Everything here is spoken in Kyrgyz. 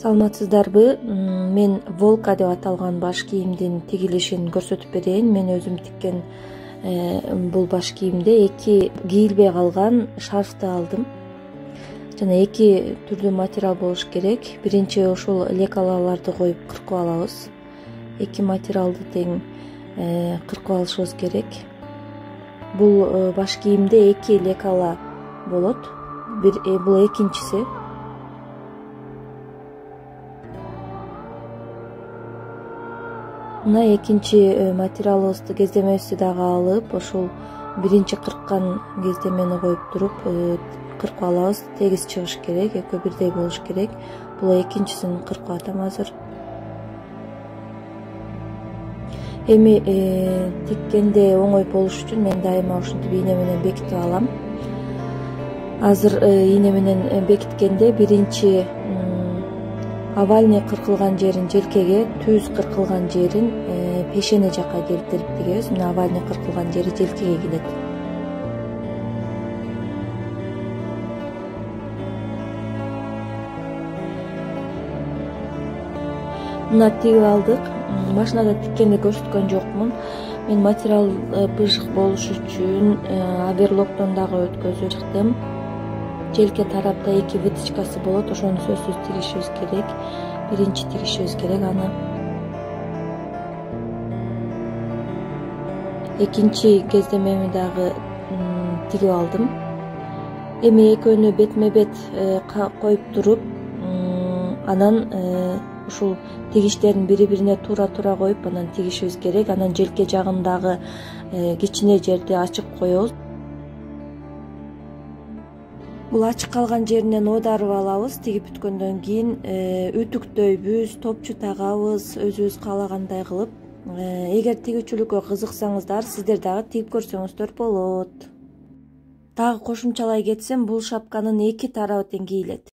Саламатсыздарбы? Мен волка деп аталган баш кийимдин тигилишин көрсөтүп берейин. Мен өзүм тиккен бул баш кийимде эки кийилбей калган шарфты алдым. Жана эки түрдүү материал болуш керек. Биринчи ушул лекалаларды коюп кыркып алабыз. Эки материалды тең кыркып алышыбыз керек. Бул баш кийимде эки лекала болот. Бул экинчиси. Мына экинчи материалыбызды кездемебизди дагы алып, ошол биринчи кырккан кездемени коюп туруп кыркып алабыз. Тегиз чыгыш керек, экөө бирдей болуш керек. Бул экинчисин кыркып атам азыр. Эми тиккенде оңой болуш үчүн мен дайыма ушинтип ийне менен бекитип алам. Азыр ийне менен бекиткенде биринчи овальный кыркылган жерин желкеге, түз кыркылган жерин пешене жакка келтирип тигебиз. Мына овальный кыркылган жери желкеге келет. Мына тигип алдык. Машинада тиккенди көрсөткөн жокмун. Мен материал быжык болуш үчүн оверлоктон дагы өткөзүп чыктым. Желке тарапта эки вытычкасы болот, ошону сөзсүз тигишибиз керек. Биринчи тигишибиз керек аны. Экинчи кездемеми дагы тигип алдым. Эми экөөнү бетме бет коюп туруп, анан ушул тигиштерин бири-бирине туура коюп, анан тигишибиз керек. Анан желке жагындагы кичине жерди ачык коебуз. Бул ачык калган жеринен оодарып алабыз. Тигип бүткөндөн кийин үтүктөйбүз, топчу тагабыз, өзүбүз каалагандай кылып. Эгер тигүүчүлүккө кызыксаңыздар, сиздер дагы тигип көрсөңүздөр болот. Дагы кошумчалай кетсем, бул шапканын эки тарабы тең кийилет.